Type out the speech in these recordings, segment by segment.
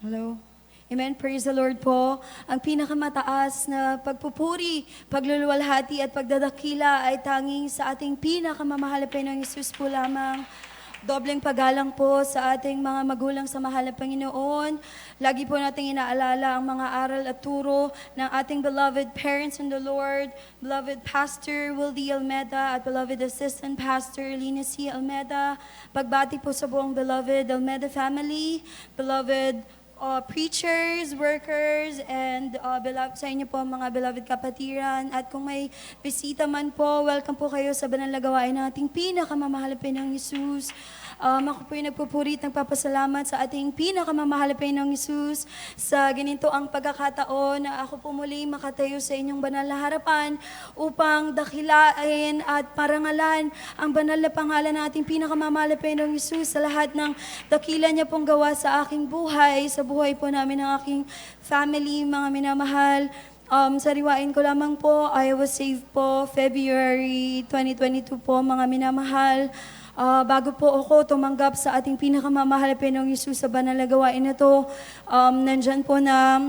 Hello? Amen. Praise the Lord po. Ang pinakamataas na pagpupuri, pagluluwalhati at pagdadakila ay tanging sa ating pinakamamahal na Panginoong Hesus po lamang. Dobleng paggalang po sa ating mga magulang sa mahal na Panginoon. Lagi po nating inaalala ang mga aral at turo ng ating beloved parents in the Lord, beloved Pastor Wildy Almeda at beloved Assistant Pastor Lina C. Almeda. Pagbati po sa buong beloved Almeda family, beloved preachers, workers, and sa inyo po mga beloved kapatiran. At kung may bisita man po, welcome po kayo sa banal na gawain ng ating pinakamamahal na Panginoong Hesus. Ako po yung nagpupurit, nagpapasalamat sa ating pinakamamahal na Panginoong Hesus sa ganito ang pagkakataon na ako po muli makatayo sa inyong banal na harapan upang dakilain at parangalan ang banal na pangalan ng ating pinakamamahal na Panginoong Hesus sa lahat ng dakila niya pong gawa sa aking buhay, sa buhay po namin ng aking family, mga minamahal. Sariwain ko lamang po, I was saved po February 2022 po, mga minamahal. Bago po ako tumanggap sa ating pinakamamahal na Panginoong Hesus sa banal na gawain na to, nandyan po na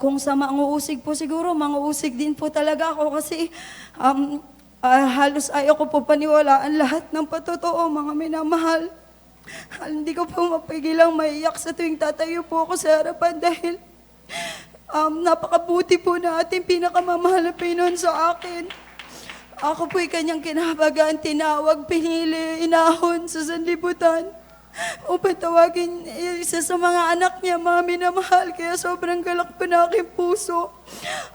kung sa manguusig po siguro, manguusig din po talaga ako kasi halos ayaw ko po paniwalaan lahat ng patotoo, mga minamahal. Hindi ko po mapigilang maiyak sa tuwing tatayo po ako sa harapan dahil napakabuti po na ating pinakamamahal na Panginoon sa akin. Ako po'y kanyang kinahabagan, tinawag, pinili, inahon sa sanlibutan upang tawagin isa sa mga anak niya, mga minamahal. Kaya sobrang galak po na aking puso.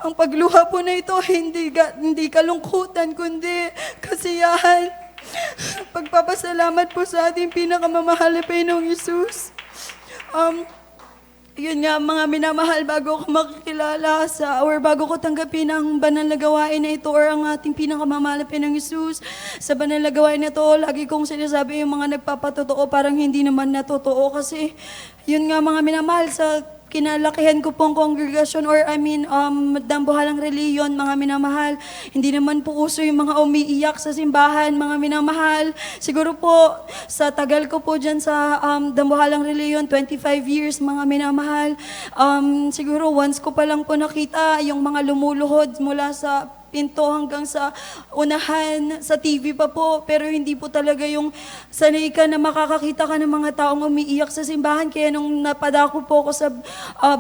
Ang pagluha po na ito, hindi kalungkutan, kundi kasiyahan. Pagpapasalamat po sa ating pinakamamahal na Panginoong Hesus. Yun nga, mga minamahal, bago ko makikilala bago ko tanggapin ang banal na gawain na ito or ang ating pinakamamahal na Panginoong Hesus sa banal na gawain na ito, lagi kong sinasabi yung mga nagpapatotoo parang hindi naman natotoo kasi yun nga mga minamahal sa kinalakihan ko pong kongregasyon or dambuhalang reliyon, mga minamahal. Hindi naman po uso yung mga umiiyak sa simbahan, mga minamahal. Siguro po, sa tagal ko po dyan sa dambuhalang reliyon, 25 years, mga minamahal. Siguro once ko pa lang po nakita yung mga lumuluhod mula sa pinto hanggang sa unahan, sa TV pa po, pero hindi po talaga yung sanay ka na makakakita ka ng mga taong umiiyak sa simbahan. Kaya nung napadako po ako sa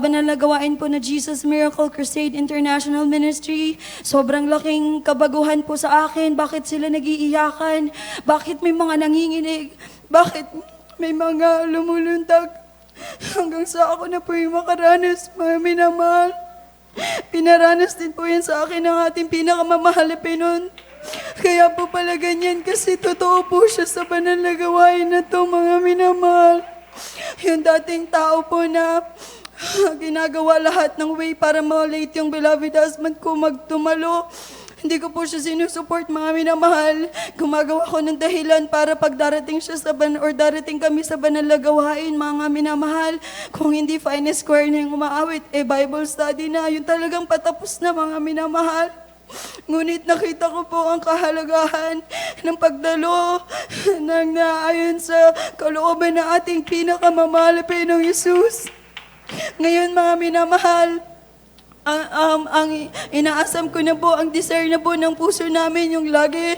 banal na gawain po na Jesus Miracle Crusade International Ministry, sobrang laking kabaguhan po sa akin. Bakit sila nagiiyakan? Bakit may mga nanginginig? Bakit may mga lumuluntag? Hanggang sa ako na po yung makaranas, mga minamahal. Pinaranas din po yan sa akin ng ating pinakamamahal na Panginoon. Kaya po pala ganyan kasi totoo po siya sa banal na gawain na to, mga minamahal. Yung dating tao po na ginagawa lahat ng way para ma-late yung beloved husband ko magtumalo. Hindi ko po siya sinusuport, mga minamahal. Gumagawa ko ng dahilan para pag darating siya sa darating kami sa banal na gawain, mga minamahal. Kung hindi fine square na yung umaawit, Bible study na. Yun talagang patapos na, mga minamahal. Ngunit nakita ko po ang kahalagahan ng pagdalo ng naayon sa kalooban ng ating pinakamamahal na Panginoong Hesus. Ngayon, mga minamahal, ang inaasam ko na po, ang desire na po ng puso namin, yung lagi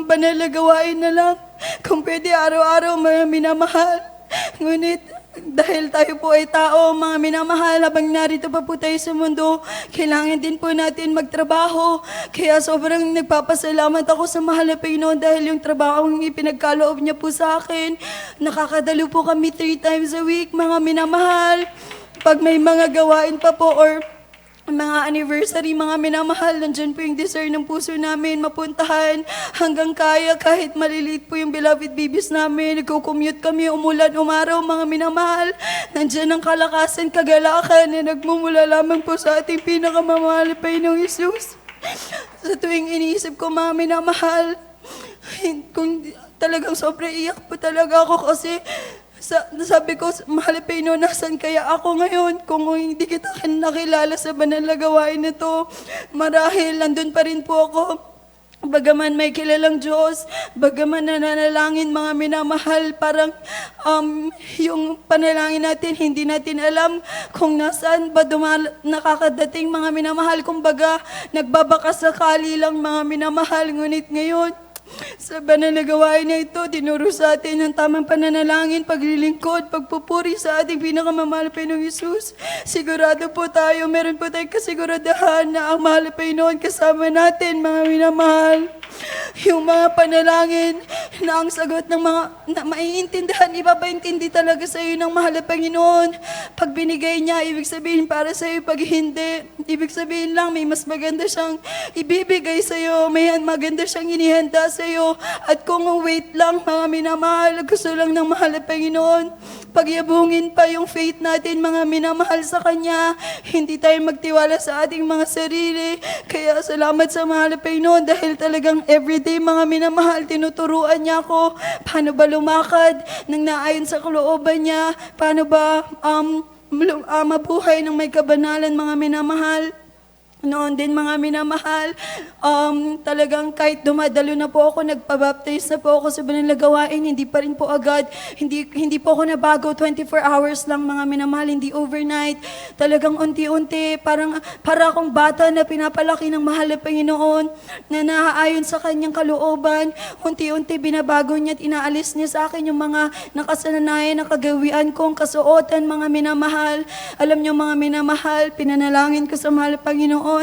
banal na gawain na lang. Kung pwede araw-araw, mga minamahal. Ngunit dahil tayo po ay tao, mga minamahal, habang narito pa po tayo sa mundo, kailangan din po natin magtrabaho. Kaya sobrang nagpapasalamat ako sa mahal na Panginoon dahil yung trabaho ang ipinagkaloob niya po sa akin. Nakakadalo po kami 3 times a week, mga minamahal. Pag may mga gawain pa po or mga anniversary, mga minamahal, nandyan po yung desire ng puso namin mapuntahan hanggang kaya kahit maliliit po yung beloved babies namin. Nagko-commute kami, umulan, umaraw, mga minamahal. Nandyan ang kalakasan, kagalakan na nagmumula lamang po sa ating pinakamamahal na Panginoong Hesus. Sa tuwing iniisip ko, mga minamahal, kung talagang sobrang iyak po talaga ako kasi sabi ko, mahal na Panginoon, nasan kaya ako ngayon kung hindi kita nakilala sa banal na gawain na to? Marahil, nandun pa rin po ako bagaman may kilalang Diyos, bagaman nananalangin mga minamahal, parang yung panalangin natin, hindi natin alam kung nasaan ba nakakadating mga minamahal. Kumbaga, nagbabakasakali lang mga minamahal. Ngunit ngayon, sa banal na gawain na ito, tinuro sa atin ang tamang pananalangin, paglilingkod, pagpupuri sa ating pinakamamahal na Panginoong Hesus. Sigurado po tayo, meron po tayong kasiguradahan na ang mahal na Panginoon kasama natin, mga minamahal. Yung mga panalangin na ang sagot ng mga na maiintindihan, ipapaintindi talaga sa iyo ng mahal na Panginoon. Pag binigay niya, ibig sabihin para sa iyo. Pag hindi, ibig sabihin lang may mas maganda siyang ibibigay sa iyo, may maganda siyang inihanda sa iyo. At kung wait lang, mga minamahal, gusto lang ng mahal na Panginoon, pagyabungin pa yung faith natin, mga minamahal sa Kanya. Hindi tayo magtiwala sa ating mga sarili. Kaya salamat sa mahal na Panginoon dahil talagang everyday, mga minamahal, tinuturuan niya ako paano ba lumakad nang naayon sa kalooban niya, paano ba mabuhay ng may kabanalan, mga minamahal. Noon din, mga minamahal, talagang kahit dumadalo na po ako, nagpabaptize na po ako sa banal na gawain, hindi pa rin po agad, hindi po ako nabago, 24 hours lang, mga minamahal, hindi overnight. Talagang unti-unti, para akong bata na pinapalaki ng mahal na Panginoon, na naaayon sa kanyang kalooban. Unti-unti binabago niya at inaalis niya sa akin yung mga nakasananayan na kagawian kong kasuotan, mga minamahal. Alam niyo, mga minamahal, pinanalangin ko sa mahal na Panginoon.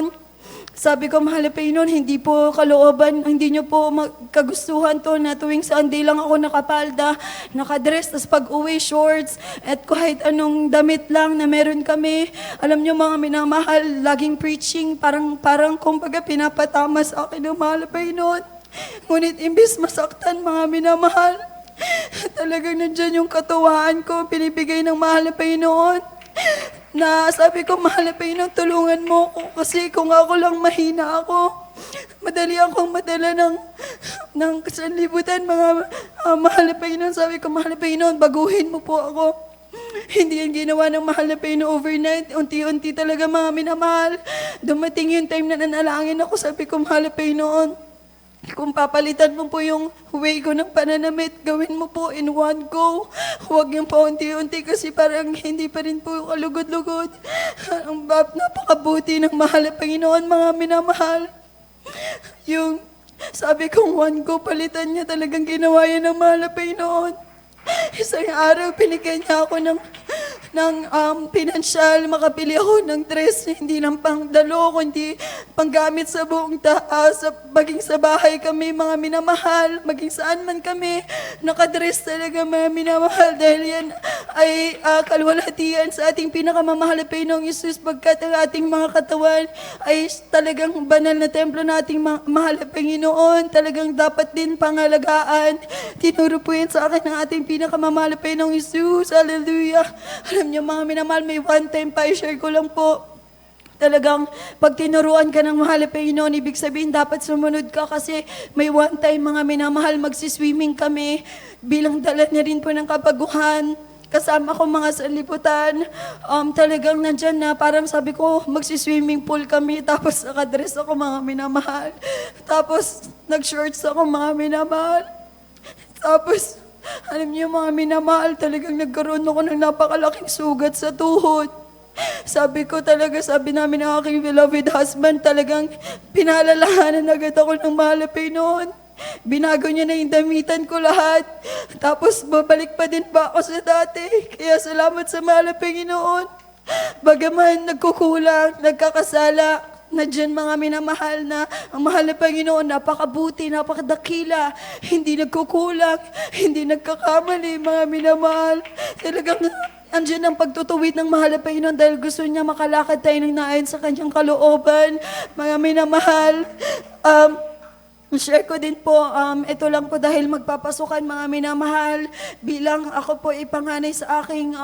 Sabi ko, mahal na Panginoon, hindi po kalooban, hindi niyo po kagustuhan to na tuwing Sunday lang ako nakapalda, nakadress, tas pag-uwi, shorts, at kahit anong damit lang na meron kami. Alam niyo, mga minamahal, laging preaching, parang kumbaga pinapatama sa akin ng mahal na Panginoon. Ngunit imbis masaktan, mga minamahal, talagang nandyan yung katuwaan ko, pinibigay ng mahal na Panginoon. Na sabi ko, mahal na Panginoon, tulungan mo ako kasi kung ako lang mahina ako, madali akong madala ng sanlibutan, mga mahal na Panginoon. Sabi ko, mahal na Panginoon, baguhin mo po ako. Hindi yan ginawa ng mahal na Panginoon overnight. Unti-unti talaga, mga minamahal. Dumating yung time na nanalangin ako, sabi ko, mahal na Panginoon, kung papalitan mo po yung way ko ng pananamit, gawin mo po in one go. Huwag yung paunti-unti kasi parang hindi pa rin po kalugod-lugod. Ang napakabuti ng mahal na Panginoon, mga minamahal. Yung sabi kong one go, palitan niya, talagang ginawa yan ng mahal na Panginoon. Isang araw, pinigyan niya ako ng pinansyal, makapili ako ng dress, hindi lang pang dalo, kundi panggamit sa buong taas, maging sa bahay kami, mga minamahal, maging saan man kami, nakadress talaga, mga minamahal, dahil yan ay kalwalhatian sa ating pinakamamahal na Panginoong Hesus, pagkat ang ating mga katawan ay talagang banal na templo na ating mahal na Panginoon, talagang dapat din pangalagaan. Tinuro po yan sa akin ng ating pinakamamahal na Panginoong Hesus. Hallelujah. Alam niyo, mga minamahal, may one time pa, i-share ko lang po. Talagang pag tinuruan ka ng mahal na Panginoon, ibig sabihin dapat sumunod ka kasi may one time, mga minamahal, magsiswimming kami bilang dala niya rin po ng kapaguhan. Kasama ko mga sanlibutan, talagang nandyan na parang sabi ko, magsiswimming pool kami, tapos nakadress ako, mga minamahal. Tapos nag-shorts ako, mga minamahal. Tapos, alam niyo, mga minamahal, talagang nagkaroon ako ng napakalaking sugat sa tuhod. Sabi ko talaga, sabi namin ng aking beloved husband, talagang pinalalahanan agad ako ng mahal na Panginoon. Binago niya na yung damitan ko lahat. Tapos babalik pa din ba ako sa dati. Kaya salamat sa mahal na Panginoon. Bagaman nagkukulang, nagkakasala, na dyan, mga minamahal, na ang mahal na Panginoon, napakabuti, napakadakila, hindi nagkukulang, hindi nagkakamali, mga minamahal. Talagang andyan ang pagtutuwid ng mahal na Panginoon dahil gusto niya makalakad tayo ng naayon sa kanyang kalooban, mga minamahal. Share ko din po, ito lang po dahil magpapasukan, mga minamahal, bilang ako po ipanganay sa aking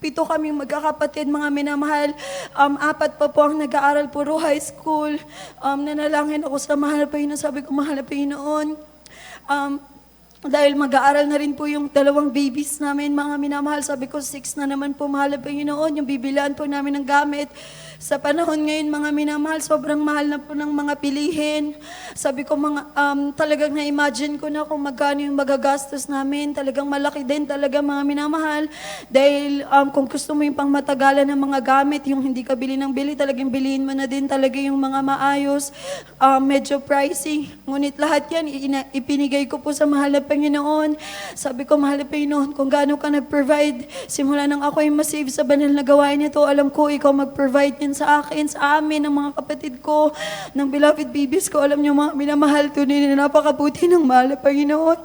7 kaming magkakapatid, mga minamahal, 4 pa po ang nag-aaral, puro high school. Nanalangin ako sa mahal na Panginoon, sabi ko, mahal na Panginoon, dahil mag-aaral na rin po yung dalawang babies namin, mga minamahal. Sabi ko, 6 na naman po, mahal na Panginoon, yung bibilaan po namin ng gamit. Sa panahon ngayon, mga minamahal, sobrang mahal na po ng mga pilihin. Sabi ko, talagang na-imagine ko na kung magkano yung magagastos namin. Talagang malaki din talaga, mga minamahal. Dahil kung gusto mo yung pangmatagalan ng mga gamit, yung hindi ka bili ng bili, talagang bilihin mo na din talaga yung mga maayos. Medyo pricey. Ngunit lahat yan, ipinigay ko po sa mahal na Panginoon. Sabi ko, mahal na Panginoon, kung gaano ka nag-provide, simula nang ako yung masave sa banal na gawain nito, alam ko, ikaw mag-provide yan sa akin, sa amin, ng mga kapatid ko, ng beloved babies ko. Alam niyo, mga minamahal, tunay na napakabuti ng mahal na Panginoon.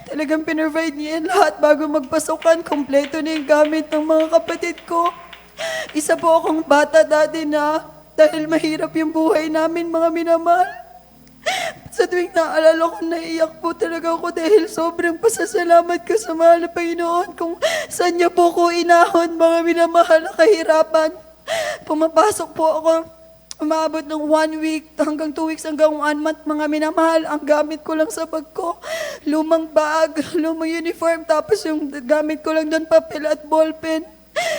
Talagang pinrovide niya yan lahat bago magpasukan. Kompleto na yung gamit ng mga kapatid ko. Isa po akong bata dati na dahil mahirap yung buhay namin, mga minamahal. Sa tuwing naalala ko, naiyak po talaga ako dahil sobrang pasasalamat ko sa mahal na Panginoon kung saan niya po ko inahon, mga minamahal, na kahirapan. Pumapasok po ako, umabot ng 1 week hanggang 2 weeks hanggang 1 month, mga minamahal. Ang gamit ko lang sa bag ko, lumang bag, lumang uniform, tapos yung gamit ko lang doon, papel at ballpen.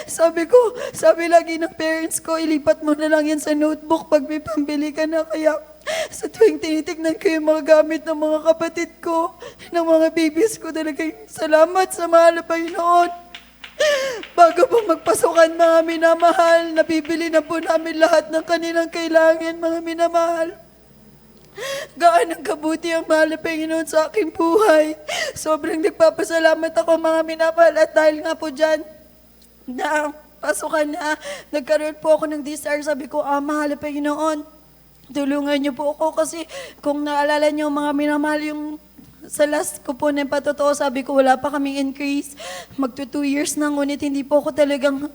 Sabi lagi ng parents ko, ilipat mo na lang yan sa notebook pag may pambili ka na. Kaya sa tuwing tinitignan ko yung mga gamit ng mga kapatid ko, ng mga babies ko, talagang salamat sa mahal na Panginoon. Bago po magpasukan, mga minamahal, nabibili na po namin lahat ng kanilang kailangan, mga minamahal. Gaano kabuti ang mahal na Panginoon sa aking buhay. Sobrang nagpapasalamat ako, mga minamahal, at dahil nga po dyan, na pasukan na, nagkaroon po ako ng desire. Sabi ko, mahal na Panginoon, tulungan niyo po ako kasi kung naalala niyo, mga minamahal, yung sa last ko po na patotoo, sabi ko wala pa kaming increase. Magto 2 years na, ngunit hindi po ako talagang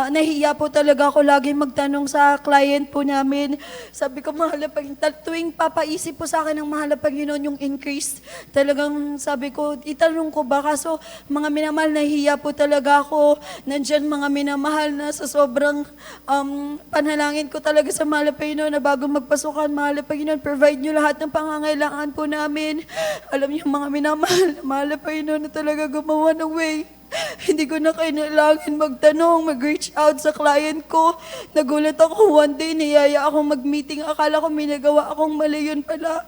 nahiya po talaga ako lagi magtanong sa client po namin. Sabi ko, mahal na Panginoon, tuwing papaisip po sa akin ng mahal na Panginoon yung increase, talagang sabi ko, itanong ko ba? Kaso mga minamahal, nahiya po talaga ako. Nandyan, mga minamahal, na sa sobrang panalangin ko talaga sa mahal na Panginoon na bago magpasukan, mahal na Panginoon, provide niyo lahat ng pangangailangan po namin. Alam niyo, mga minamahal, mahal na Panginoon na talaga gumawa ng way. Hindi ko na kailangan magtanong, mag-reach out sa client ko. Nagulat ako one day, niyaya akong mag-meeting. Akala ko may nagawa akong mali, yun pala.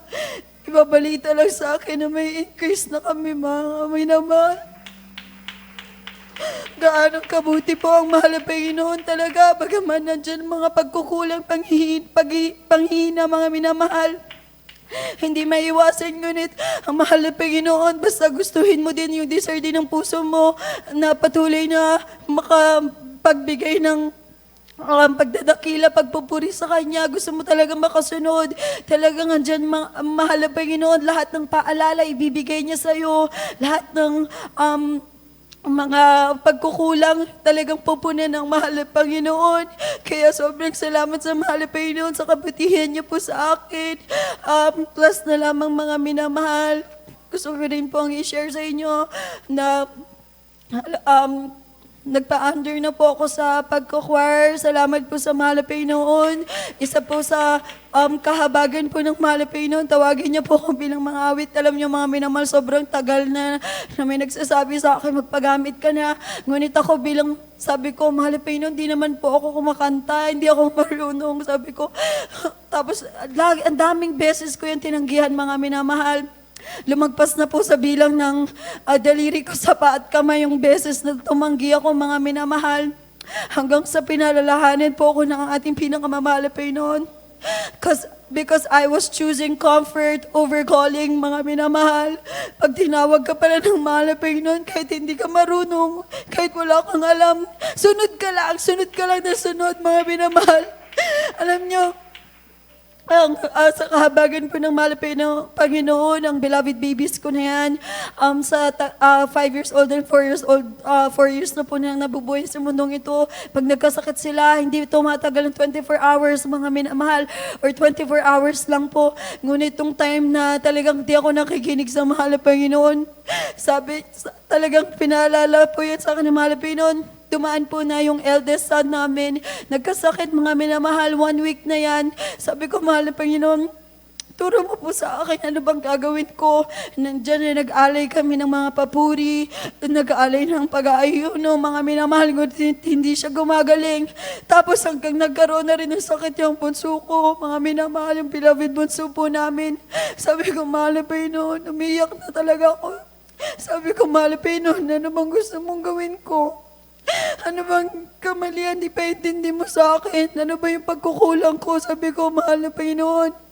Ibabalita lang sa akin na may increase na kami, mga minamahal. Gaano kabuti po ang mahal na Panginoon talaga. Bagaman nandyan mga pagkukulang, panghihina, mga minamahal. Hindi maiwasan, ngunit ang mahal na Panginoon, basta gustuhin mo din yung desire din ng puso mo na patuloy na makapagbigay ng pagdadakila, pagpupuri sa Kanya. Gusto mo talaga makasunod. Talagang andyan, mahal na Panginoon, lahat ng paalala ibibigay niya sa'yo. Lahat ng mga pagkukulang talagang pupunan ng mahal na Panginoon. Kaya sobrang salamat sa mahal na Panginoon sa kabutihan niya po sa akin. Plus na lamang, mga minamahal, gusto ko rin po ang i-share sa inyo na nagpa-under na po ako sa pagko-choir. Salamat po sa mahal na Panginoon. Isa po sa kahabagan po ng mahal na Panginoon, tawagin niya po ako bilang mga awit. Alam niyo, mga minamahal, sobrang tagal na may nagsasabi sa akin, magpagamit ka na. Ngunit ako bilang, sabi ko, mahal na Panginoon, di naman po ako kumakanta, hindi ako marunong. Sabi ko, tapos ang daming beses ko yung tinanggihan, mga minamahal. Lumagpas na po sa bilang ng daliri ko sa paa at kamay yung beses na tumanggi ako, mga minamahal. Hanggang sa pinalalahanin po ako ng ating pinakamamahal na Panginoon. Because I was choosing comfort over calling, mga minamahal. Pag tinawag ka pala ng mahal na Panginoon, kahit hindi ka marunong, kahit wala kang alam, sunod ka lang na sunod, mga minamahal. Alam nyo, sa kahabagan po ng mahal na Panginoon, ang beloved babies ko na yan, sa 5 years old and 4 years old, 4 years na po nilang nabubuhay sa mundong ito. Pag nagkasakit sila, hindi tumatagal ng 24 hours, mga minamahal, or 24 hours lang po. Ngunit itong time na talagang di ako nakikinig sa mahal na Panginoon, talagang pinaalala po yan sa akin ng mahal na Panginoon. Dumaan po na yung eldest son namin. Nagkasakit, mga minamahal, 1 week na yan. Sabi ko, mahal na Panginoon, Turo mo po sa akin ano bang gagawin ko. Nandiyan na nag-alay kami ng mga papuri, nag-alay ng pag-aayuno, mga minamahal ko, hindi siya gumagaling. Tapos hanggang nagkaroon na rin ng sakit yung bunso ko, mga minamahal yung beloved bunso po namin. Sabi ko, mahal na Panginoon, umiyak na talaga ako. Sabi ko, mahal na Panginoon, ano bang gusto mong gawin ko? Ano bang kamalian, di pa intindi mo sa akin? Ano ba yung pagkukulang ko? Sabi ko, mahal na Panginoon.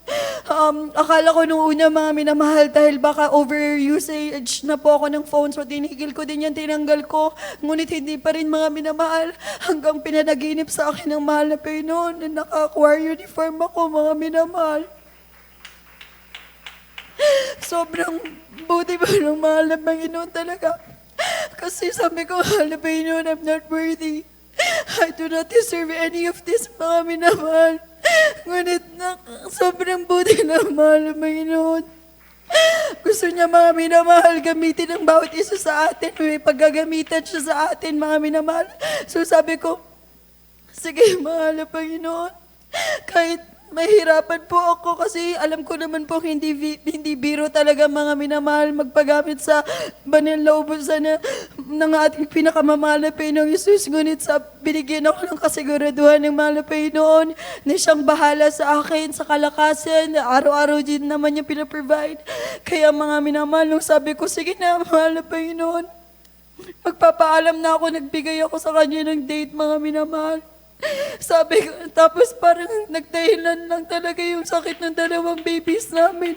Akala ko nung una mga minamahal dahil baka overusage na po ako ng phone, so tinigil ko din yan, tinanggal ko. Ngunit hindi pa rin mga minamahal hanggang pinanaginip sa akin ng mahal na Panginoon na naka-choir uniform ako, mga minamahal. Sobrang buti ba ng mahal na Panginoon talaga. Kasi sabi ko, mahal na Panginoon, I'm not worthy. I do not deserve any of this, mga minamahal. Ngunit sobrang buti na mahal na Panginoon. Gusto niya mga minamahal gamitin ang bawat isa sa atin. May paggagamitan siya sa atin, mga minamahal. So sabi ko, sige mahal na Panginoon. Kahit mahirapan po ako kasi alam ko naman po hindi biro talaga mga minamahal magpagamit sa banal na ubusan ng ating pinakamamahal na Panginoong Yesus. Ngunit binigyan ako ng kasiguraduhan ng mahal na Panginoon na siyang bahala sa akin, sa kalakasan. Araw-araw din naman niya pinaprovide. Kaya mga minamahal, nung sabi ko, sige na mahal na Panginoon, magpapaalam na ako, nagbigay ako sa kanya ng date, mga minamahal. Sabi ko, tapos parang nagdahilan lang talaga yung sakit ng dalawang babies namin.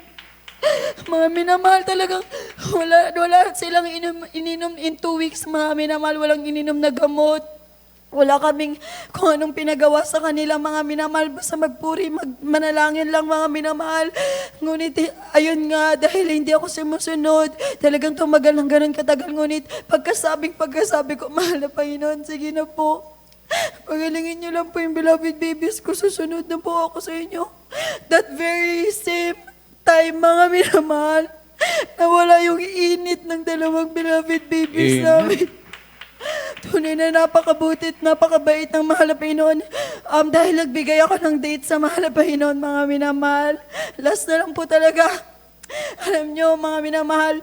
Mga minamahal talagang wala silang ininom in 2 weeks, mga minamahal, walang ininom na gamot. Wala kaming kung anong pinagawa sa kanila, mga minamahal, basta magpuri, manalangin lang, mga minamahal. Ngunit ayun nga, dahil hindi ako sumusunod, talagang tumagal ng ganun katagal. Ngunit pagkasabi ko, mahal na Panginoon, sige na po. Pagalingin niyo lang po yung beloved babies ko, susunod na po ako sa inyo. That very same time, mga minamahal, nawala yung init ng dalawang beloved babies namin. Tunay na napakabutit, napakabait ng mahal na Panginoon. Dahil nagbigay ako ng date sa mahal na Panginoon, mga minamahal. Last na lang po talaga. Alam niyo, mga minamahal,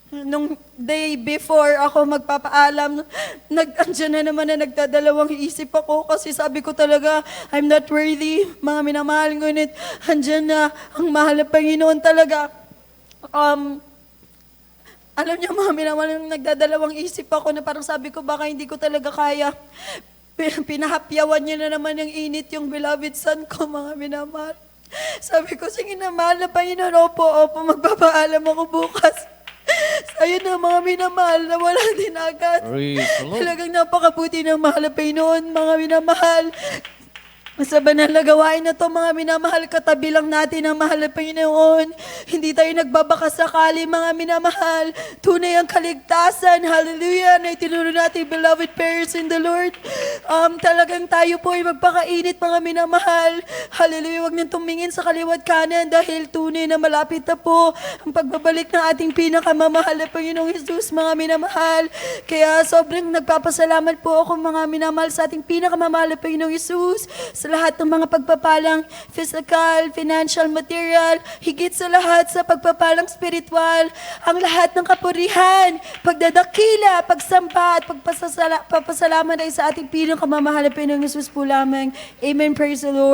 nung day before ako magpapaalam, andyan na naman na nagdadalawang isip ako kasi sabi ko talaga, I'm not worthy, mga minamahal. Ngunit andyan na ang mahal na Panginoon talaga. Alam niyo, mga minamahal, nung nagdadalawang isip ako na parang sabi ko, baka hindi ko talaga kaya. Pinahapyawan niya na naman yung init yung beloved son ko, mga minamahal. Sabi ko, sige na, mahal na Panginoon, opo, magpapaalam ako bukas. Ayun na, mga minamahal, na wala din agad. Talagang napakabuti ng mahal na Panginoon, mga minamahal. Sa banal na gawain na to, mga minamahal, katabi lang natin ang mahal na Panginoon. Hindi tayo nagbabaka sakali, mga minamahal. Tunay ang kaligtasan, hallelujah, na itinuro natin, beloved parents in the Lord. Talagang tayo po ay magpakainit, mga minamahal. Hallelujah, huwag nang tumingin sa kaliwat kanan dahil tunay na malapit na po ang pagbabalik ng ating pinakamamahal na Panginoong Jesus, mga minamahal. Kaya sobrang nagpapasalamat po ako, mga minamahal, sa ating pinakamamahal na Panginoong Jesus, sa lahat ng mga pagpapalang physical, financial, material, higit sa lahat sa pagpapalang spiritual, ang lahat ng kapurihan, pagdadakila, pagsamba at pagpapasalamat ay sa ating pinakamamahal na Panginoong Jesus po lamang. Amen. Praise the Lord.